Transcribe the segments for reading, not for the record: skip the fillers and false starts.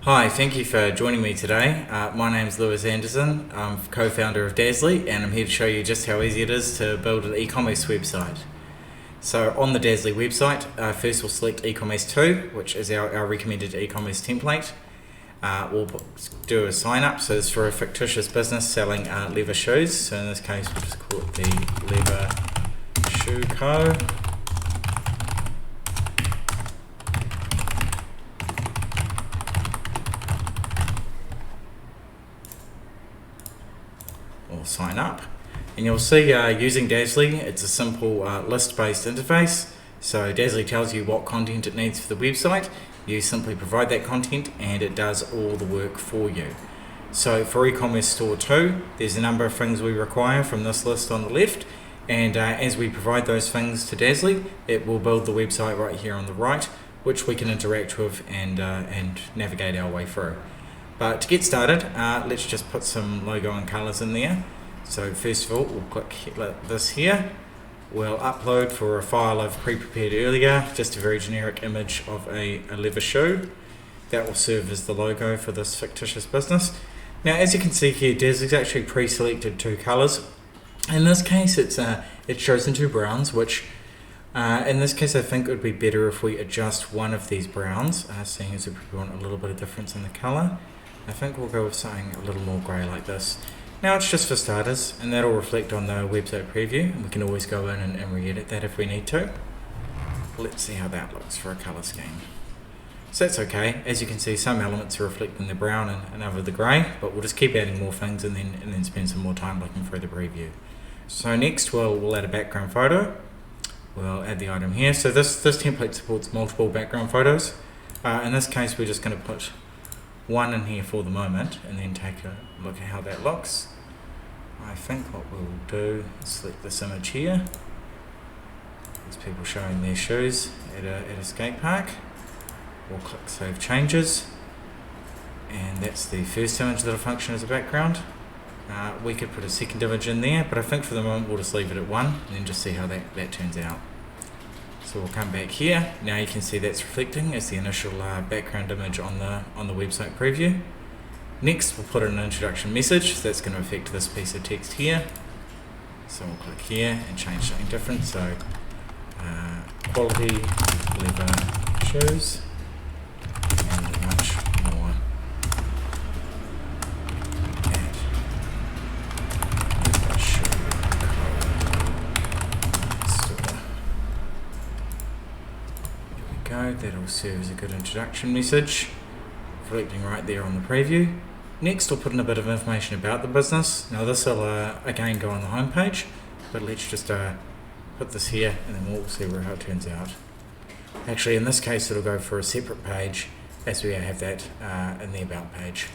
Hi, thank you for joining me today. My name is Lewis Anderson. I'm co-founder of Dazzly, and I'm here to show you just how easy it is to build an e-commerce website. So on the Dazzly website, first we'll select eCommerce 2, which is our recommended e-commerce template. We'll do a sign up, so it's for a fictitious business selling leather shoes. So in this case, we'll just call it the Leather Shoe Co. Or sign up, and you'll see using Dazzly, it's a simple list-based interface. So Dazzly tells you what content it needs for the website. You simply provide that content and it does all the work for you. So for eCommerce Store 2, there's a number of things we require from this list on the left, and as we provide those things to Dazzly, it will build the website right here on the right, which we can interact with and navigate our way through. But to get started, let's just put some logo and colors in there. So first of all, we'll click this here. We'll upload for a file I've pre-prepared earlier, just a very generic image of a leather shoe. That will serve as the logo for this fictitious business. Now, as you can see here, Dazzly's actually pre-selected two colors. In this case, it's chosen two browns, which in this case, I think it would be better if we adjust one of these browns, seeing as we want a little bit of difference in the color. I think we'll go with something a little more grey like this. Now it's just for starters, and that'll reflect on the website preview, and we can always go in and re-edit that if we need to. Let's see how that looks for a colour scheme. So that's okay. As you can see, some elements are reflecting the brown and other the grey, but we'll just keep adding more things and then spend some more time looking through the preview. So next we'll add a background photo. We'll add the item here. So this template supports multiple background photos. In this case, we're just going to put one in here for the moment and then take a look at how that looks. I think what we'll do is select this image here. There's people showing their shoes at a skate park. We'll click Save Changes, and that's the first image that'll function as a background. We could put a second image in there, but I think for the moment we'll just leave it at one and then just see how that turns out. So we'll come back here. Now you can see that's reflecting as the initial background image on the website preview. Next we'll put in an introduction message, so that's going to affect this piece of text here. So we'll click here and change something different. So quality leather shoes and much more at leather shoe store. There we go, that'll serve as a good introduction message, reflecting right there on the preview. Next we'll put in a bit of information about the business. Now this will again go on the home page, but let's just put this here and then we'll see how it turns out. Actually in this case it'll go for a separate page as we have that in the about page.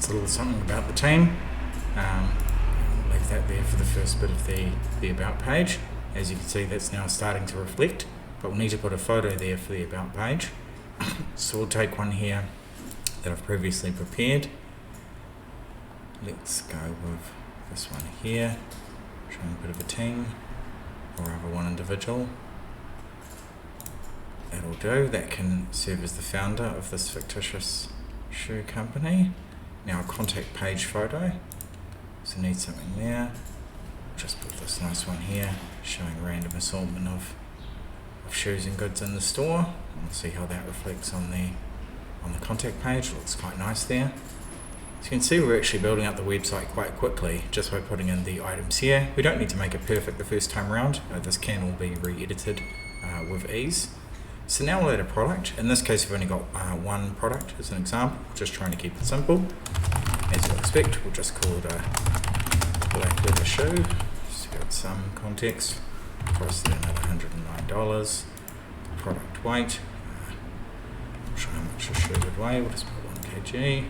A little something about the team. Leave that there for the first bit of the about page. As you can see, that's now starting to reflect, but we'll need to put a photo there for the about page. So we'll take one here that I've previously prepared. Let's go with this one here, showing a bit of a team or rather one individual. That'll do. That can serve as the founder of this fictitious shoe company. Now a contact page photo, so need something there. Just put this this nice one here showing random assortment of shoes and goods in the store. We'll see how that reflects on the contact page. Looks quite nice there. As you can see, we're actually building up the website quite quickly just by putting in the items here. We don't need to make it perfect the first time around. This can all be re-edited with ease. So now we'll add a product. In this case, we've only got one product as an example, just trying to keep it simple. As you'll expect, we'll just call it a black leather shoe, just to give it some context. Price it at $109. Product weight, not sure how much a shoe would weigh, we'll just put 1 kg.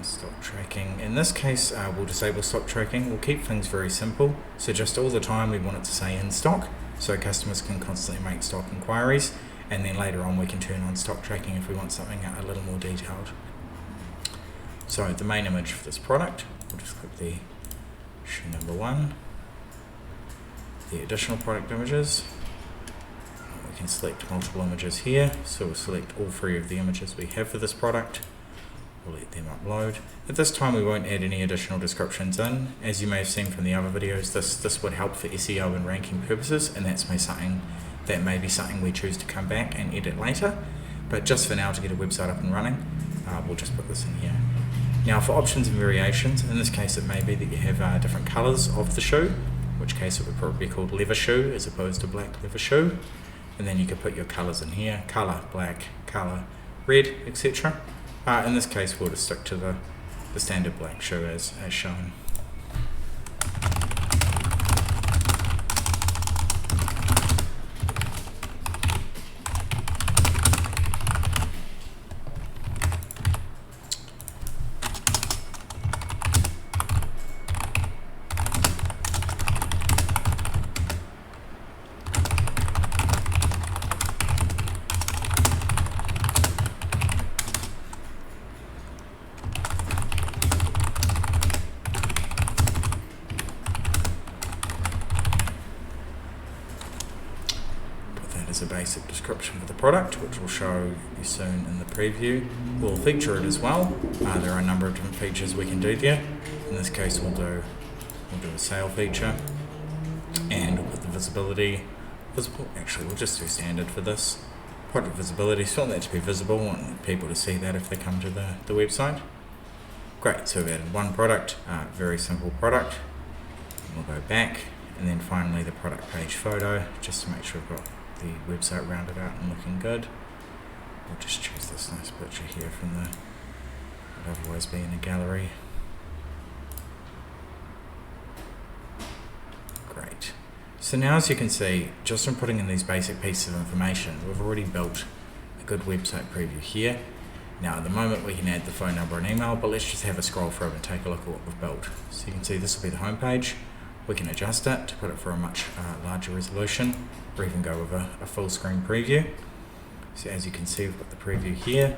Stock tracking. In this case, we'll disable stock tracking. We'll keep things very simple. So just all the time we want it to say in stock, so customers can constantly make stock inquiries, and then later on we can turn on stock tracking if we want something a little more detailed. So the main image for this product, we'll just click the shoe number 1. The additional product images, we can select multiple images here, so we'll select all 3 of the images we have for this product. We'll let them upload. At this time we won't add any additional descriptions in. As you may have seen from the other videos, this would help for SEO and ranking purposes, and that may be something we choose to come back and edit later. But just for now, to get a website up and running, we'll just put this in here. Now for options and variations, in this case it may be that you have different colours of the shoe, in which case it would probably be called leather shoe as opposed to black leather shoe. And then you could put your colours in here, colour black, colour red, etc. In this case, we'll just stick to the standard black shoe as shown. As a basic description for the product, which will show you soon in the preview. We'll feature it as well. There are a number of different features we can do there. In this case, we'll do a sale feature, and we'll put the visibility visible. Actually, we'll just do standard for this. Product visibility, so we want that to be visible. We want people to see that if they come to the website. Great, so we've added one product, very simple product. We'll go back, and then finally the product page photo, just to make sure we've got the website rounded out and looking good. We'll just choose this nice picture here from the would otherwise be in a gallery. Great. So now, as you can see, just from putting in these basic pieces of information, we've already built a good website preview here. Now at the moment we can add the phone number and email, but let's just have a scroll through and take a look at what we've built. So you can see this will be the home page. We can adjust it to put it for a much larger resolution, or even go with a full screen preview. So as you can see, we've got the preview here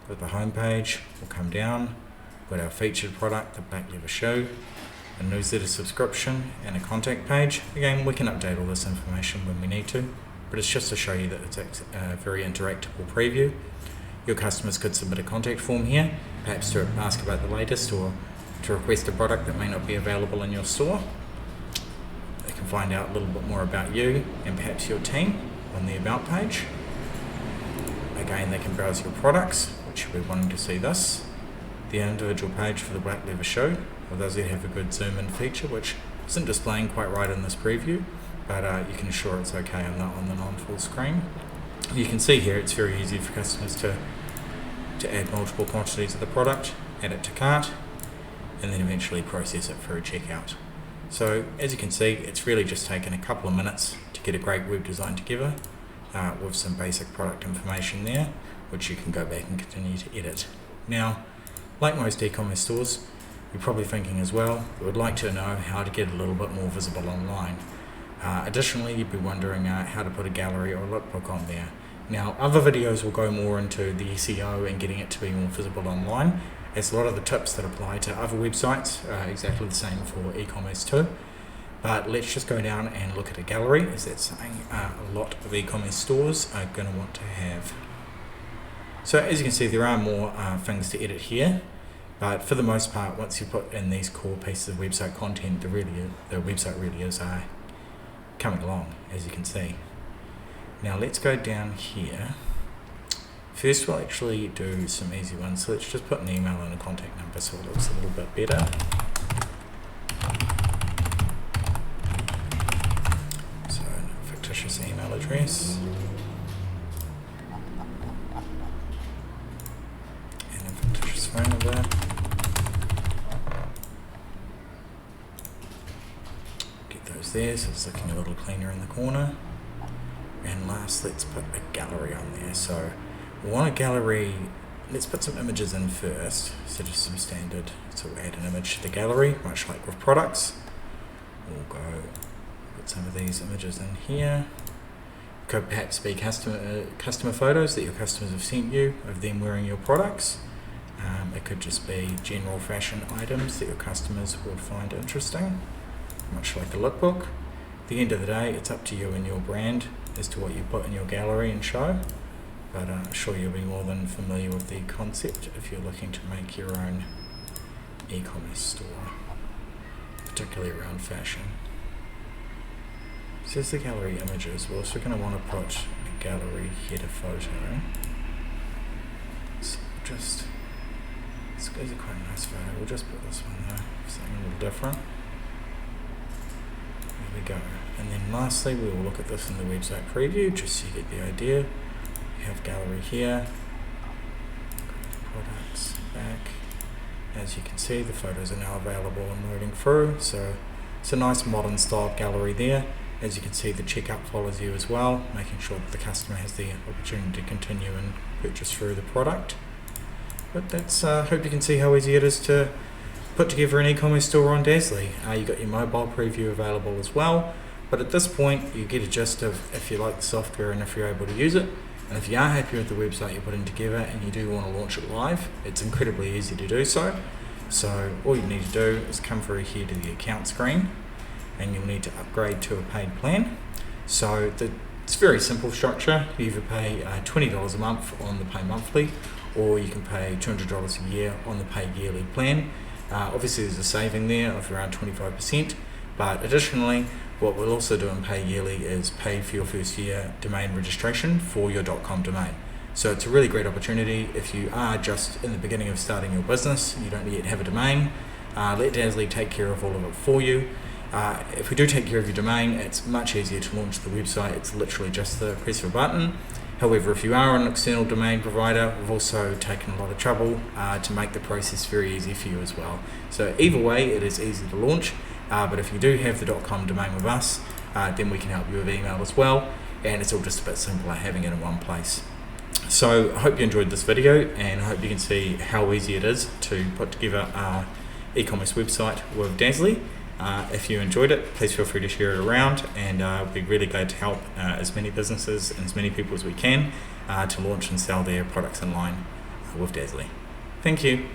with the home page. We'll come down, we've got our featured product, the black leather shoe, a newsletter subscription, and a contact page. Again, we can update all this information when we need to, but it's just to show you that it's a very interactable preview. Your customers could submit a contact form here, perhaps to ask about the latest or to request a product that may not be available in your store. They can find out a little bit more about you and perhaps your team on the About page. Again, they can browse your products, which you'll be wanting to see this. The individual page for the black leather shoe, or does it have a good zoom in feature, which isn't displaying quite right in this preview, but you can assure it's okay on the non-full screen. You can see here it's very easy for customers to add multiple quantities of the product, add it to cart, and then eventually process it for a checkout. So as you can see, it's really just taken a couple of minutes to get a great web design together with some basic product information there, which you can go back and continue to edit. Now, like most e-commerce stores, you're probably thinking as well, we would like to know how to get a little bit more visible online. Additionally, you'd be wondering how to put a gallery or a lookbook on there. Now, other videos will go more into the SEO and getting it to be more visible online, as a lot of the tips that apply to other websites are exactly the same for e-commerce too. But let's just go down and look at a gallery, as that's something a lot of e-commerce stores are going to want to have. So as you can see, there are more things to edit here. But for the most part, once you put in these core pieces of website content, the website really is coming along, as you can see. Now let's go down here. First we'll actually do some easy ones. So let's just put an email and a contact number so it looks a little bit better. So a fictitious email address. And a fictitious phone number. Get those there so it's looking a little cleaner in the corner. And last, let's put a gallery on there. So we want a gallery, let's put some images in first, so just some standard, so we'll add an image to the gallery, much like with products. We'll go put some of these images in here. Could perhaps be customer photos that your customers have sent you of them wearing your products. It could just be general fashion items that your customers would find interesting, much like a lookbook. At the end of the day, it's up to you and your brand as to what you put in your gallery and show. But I'm sure you'll be more than familiar with the concept if you're looking to make your own e-commerce store, particularly around fashion. So there's the gallery images. We're also going to want to put a gallery header photo. So this is a quite nice photo. We'll just put this one there, something a little different. There we go. And then lastly, we will look at this in the website preview, just so you get the idea. We have gallery here, products back. As you can see, the photos are now available and loading through. So it's a nice modern style gallery there. As you can see, the checkout follows you as well, making sure that the customer has the opportunity to continue and purchase through the product. But that's hope you can see how easy it is to put together an e-commerce store on Dazzly. You got your mobile preview available as well. But at this point, you get a gist of if you like the software and if you're able to use it. And if you are happy with the website you're putting together and you do want to launch it live, it's incredibly easy to do so. So all you need to do is come through here to the account screen and you'll need to upgrade to a paid plan. So it's a very simple structure. You either pay $20 a month on the pay monthly, or you can pay $200 a year on the pay yearly plan. Obviously there's a saving there of around 25%, but additionally, what we'll also do in pay yearly is pay for your first year domain registration for your .com domain. So it's a really great opportunity if you are just in the beginning of starting your business, you don't yet have a domain, let Dazzly take care of all of it for you. If we do take care of your domain, it's much easier to launch the website. It's literally just the press of a button. However, if you are an external domain provider, we've also taken a lot of trouble to make the process very easy for you as well. So either way, it is easy to launch. But if you do have the .com domain with us, then we can help you with email as well, and it's all just a bit simpler having it in one place. So I hope you enjoyed this video, and I hope you can see how easy it is to put together an e-commerce website with Dazzly. If you enjoyed it, please feel free to share it around, and we'll be really glad to help as many businesses and as many people as we can to launch and sell their products online with Dazzly. Thank you.